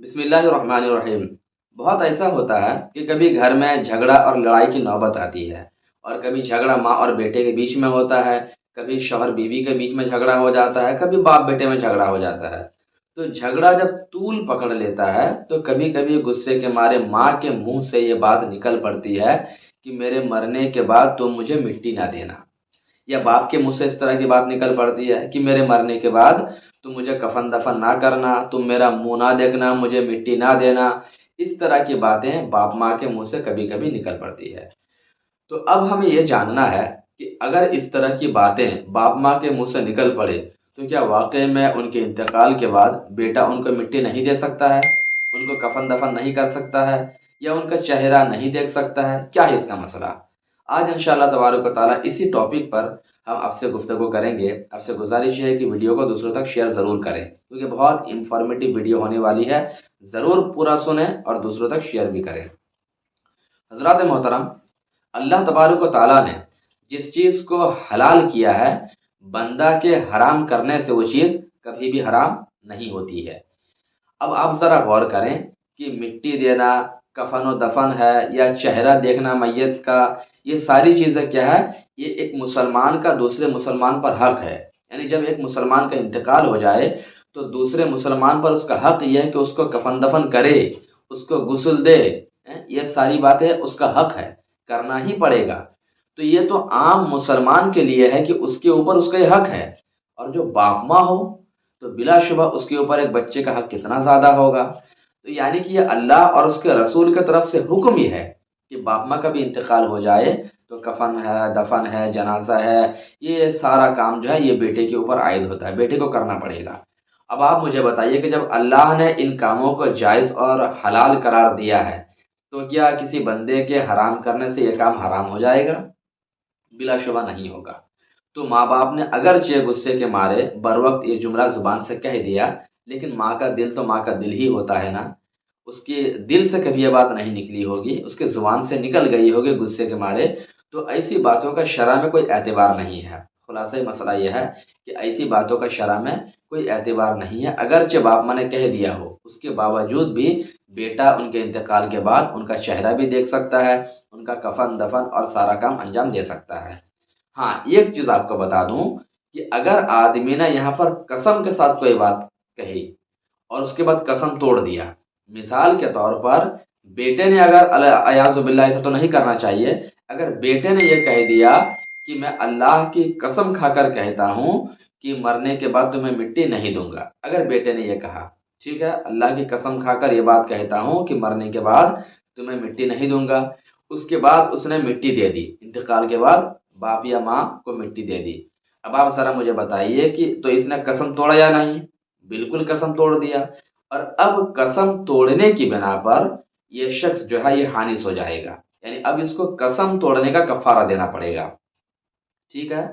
بسم اللہ الرحمن الرحیم۔ بہت ایسا ہوتا ہے کہ کبھی گھر میں جھگڑا اور لڑائی کی نوبت آتی ہے، اور کبھی جھگڑا ماں اور بیٹے کے بیچ میں ہوتا ہے، کبھی شوہر بیوی کے بیچ میں جھگڑا ہو جاتا ہے، کبھی باپ بیٹے میں جھگڑا ہو جاتا ہے۔ تو جھگڑا جب طول پکڑ لیتا ہے تو کبھی کبھی غصے کے مارے ماں کے منہ سے یہ بات نکل پڑتی ہے کہ میرے مرنے کے بعد تم مجھے مٹی نہ دینا، یا باپ کے منہ سے اس طرح کی بات نکل پڑتی ہے کہ میرے مرنے کے بعد تم مجھے کفن دفن نہ کرنا، تم میرا منہ نہ دیکھنا، مجھے مٹی نہ دینا۔ اس طرح کی باتیں باپ ماں کے منہ سے کبھی کبھی نکل پڑتی ہے۔ تو اب ہمیں یہ جاننا ہے کہ اگر اس طرح کی باتیں باپ ماں کے منہ سے نکل پڑے تو کیا واقعی میں ان کے انتقال کے بعد بیٹا ان کو مٹی نہیں دے سکتا ہے، ان کو کفن دفن نہیں کر سکتا ہے، یا ان کا چہرہ نہیں دیکھ سکتا ہے؟ کیا ہے اس کا مسئلہ؟ آج انشاءاللہ تبارک و تعالیٰ اسی ٹاپک پر ہم آپ سے گفتگو کریں گے۔ آپ سے گزارش ہے کہ ویڈیو کو دوسروں تک شیئر ضرور کریں، کیونکہ بہت انفارمیٹیو ویڈیو ہونے والی ہے۔ ضرور پورا سنیں اور دوسروں تک شیئر بھی کریں۔ حضرات محترم، اللہ تبارک و تعالیٰ نے جس چیز کو حلال کیا ہے، بندہ کے حرام کرنے سے وہ چیز کبھی بھی حرام نہیں ہوتی ہے۔ اب آپ ذرا غور کریں کہ مٹی دینا، کفن و دفن ہے، یا چہرہ دیکھنا میت کا، یہ ساری چیزیں کیا ہے؟ یہ ایک مسلمان کا دوسرے مسلمان پر حق ہے۔ یعنی جب ایک مسلمان کا انتقال ہو جائے تو دوسرے مسلمان پر اس کا حق یہ ہے کہ اس کو کفن دفن کرے، اس کو غسل دے۔ یہ ساری باتیں اس کا حق ہے، کرنا ہی پڑے گا۔ تو یہ تو عام مسلمان کے لیے ہے کہ اس کے اوپر اس کا یہ حق ہے، اور جو باپ ماں ہو تو بلا شبہ اس کے اوپر ایک بچے کا حق کتنا زیادہ ہوگا۔ تو یعنی کہ یہ اللہ اور اس کے رسول کی طرف سے حکم ہی ہے کہ باپ ماں کا بھی انتقال ہو جائے تو کفن ہے، دفن ہے، جنازہ ہے، یہ سارا کام جو ہے یہ بیٹے کے اوپر عائد ہوتا ہے، بیٹے کو کرنا پڑے گا۔ اب آپ مجھے بتائیے کہ جب اللہ نے ان کاموں کو جائز اور حلال قرار دیا ہے تو کیا کسی بندے کے حرام کرنے سے یہ کام حرام ہو جائے گا؟ بلا شبہ نہیں ہوگا۔ تو ماں باپ نے اگرچہ غصے کے مارے بر وقت یہ جملہ زبان سے کہہ دیا، لیکن ماں کا دل تو ماں کا دل ہی ہوتا ہے نا۔ اس کے دل سے کبھی یہ بات نہیں نکلی ہوگی، اس کے زبان سے نکل گئی ہوگی غصے کے مارے، تو ایسی باتوں کا شرع میں کوئی اعتبار نہیں ہے۔ خلاصہ مسئلہ یہ ہے کہ ایسی باتوں کا شرع میں کوئی اعتبار نہیں ہے، اگرچہ باپ ماں نے کہہ دیا ہو، اس کے باوجود بھی بیٹا ان کے انتقال کے بعد ان کا چہرہ بھی دیکھ سکتا ہے، ان کا کفن دفن اور سارا کام انجام دے سکتا ہے۔ ہاں، ایک چیز آپ کو بتا دوں کہ اگر آدمی نے یہاں پر قسم کے ساتھ کوئی بات کہی اور اس کے بعد قسم توڑ دیا، مثال کے طور پر بیٹے نے اگر اعوذ باللہ، ایسا تو نہیں کرنا چاہیے، اگر بیٹے نے یہ کہہ دیا کہ میں اللہ کی قسم کھا کر کہتا ہوں کہ مرنے کے بعد تمہیں مٹی نہیں دوں گا، اگر بیٹے نے یہ کہا، ٹھیک ہے، اللہ کی قسم کھا کر یہ بات کہتا ہوں کہ مرنے کے بعد تمہیں مٹی نہیں دوں گا، اس کے بعد اس نے مٹی دے دی، انتقال کے بعد باپ یا ماں کو مٹی دے دی۔ اب آپ ذرا مجھے بتائیے کہ تو اس نے قسم توڑا یا نہیں؟ بالکل قسم توڑ دیا۔ اور اب قسم توڑنے کی بنا پر یہ شخص جو ہے یہ حانث ہو جائے گا، یعنی اب اس کو قسم توڑنے کا کفارہ دینا پڑے گا، ٹھیک ہے؟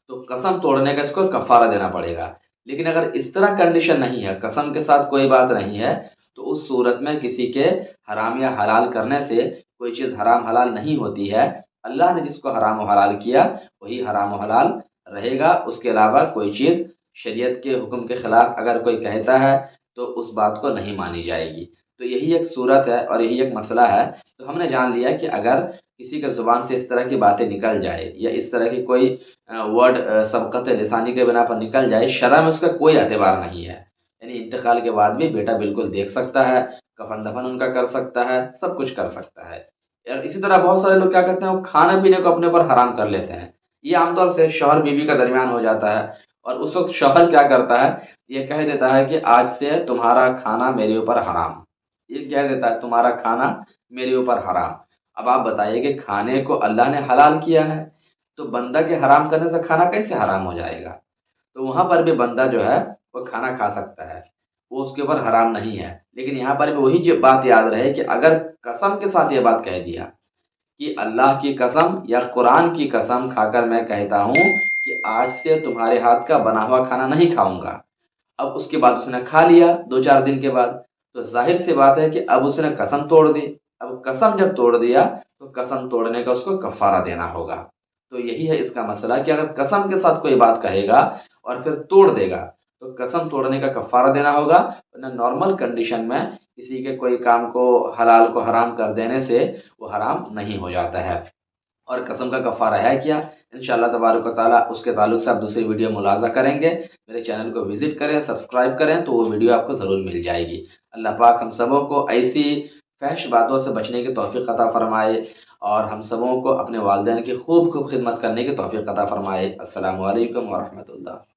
تو قسم توڑنے کا اس کو کفارہ دینا پڑے گا۔ لیکن اگر اس طرح کنڈیشن نہیں ہے، قسم کے ساتھ کوئی بات نہیں ہے، تو اس صورت میں کسی کے حرام یا حلال کرنے سے کوئی چیز حرام حلال نہیں ہوتی ہے۔ اللہ نے جس کو حرام و حلال کیا وہی حرام و حلال رہے گا، اس کے علاوہ کوئی چیز شریعت کے حکم کے خلاف اگر کوئی کہتا ہے تو اس بات کو نہیں مانی جائے گی۔ تو یہی ایک صورت ہے اور یہی ایک مسئلہ ہے۔ تو ہم نے جان لیا کہ اگر کسی کے زبان سے اس طرح کی باتیں نکل جائے یا اس طرح کی کوئی ورڈ سبقت لسانی کے بنا پر نکل جائے، شرع میں اس کا کوئی اعتبار نہیں ہے۔ یعنی انتقال کے بعد بھی بیٹا بالکل دیکھ سکتا ہے، کفن دفن ان کا کر سکتا ہے، سب کچھ کر سکتا ہے۔ اور اسی طرح بہت سارے لوگ کیا کرتے ہیں، وہ کھانے پینے کو اپنے اوپر حرام کر لیتے ہیں۔ یہ عام طور سے شوہر بیوی کا درمیان ہو جاتا ہے، اور اس وقت شوہر کیا کرتا ہے، یہ کہہ دیتا ہے کہ آج سے تمہارا کھانا میرے اوپر حرام، یہ کہہ دیتا ہے تمہارا کھانا میرے اوپر حرام۔ اب آپ بتائیے کہ کھانے کو اللہ نے حلال کیا ہے، تو بندہ کے حرام کرنے سے کھانا کیسے حرام ہو جائے گا؟ تو وہاں پر بھی بندہ جو ہے وہ کھانا کھا سکتا ہے، وہ اس کے اوپر حرام نہیں ہے۔ لیکن یہاں پر بھی وہی جو بات یاد رہے کہ اگر قسم کے ساتھ یہ بات کہہ دیا کہ اللہ کی قسم یا قرآن کی قسم کھا کر میں کہتا ہوں کہ آج سے تمہارے ہاتھ کا بنا ہوا کھانا نہیں کھاؤں گا، اب اس کے بعد اس نے کھا لیا 2 4 دن کے بعد، تو ظاہر سی بات ہے کہ اب اس نے قسم توڑ دی۔ اب قسم جب توڑ دیا تو قسم توڑنے کا اس کو کفارہ دینا ہوگا۔ تو یہی ہے اس کا مسئلہ کہ اگر قسم کے ساتھ کوئی بات کہے گا اور پھر توڑ دے گا تو قسم توڑنے کا کفارہ دینا ہوگا، ورنہ نارمل کنڈیشن میں کسی کے کوئی کام کو حلال کو حرام کر دینے سے وہ حرام نہیں ہو جاتا ہے۔ اور قسم کا کفارہ ہے کیا، انشاءاللہ تبارک و تعالیٰ اس کے تعلق سے آپ دوسری ویڈیو ملاحظہ کریں گے۔ میرے چینل کو وزٹ کریں، سبسکرائب کریں تو وہ ویڈیو آپ کو ضرور مل جائے گی۔ اللہ پاک ہم سبوں کو ایسی فحش باتوں سے بچنے کی توفیق عطا فرمائے، اور ہم سبوں کو اپنے والدین کی خوب خوب خدمت کرنے کی توفیق عطا فرمائے۔ السلام علیکم ورحمۃ اللہ۔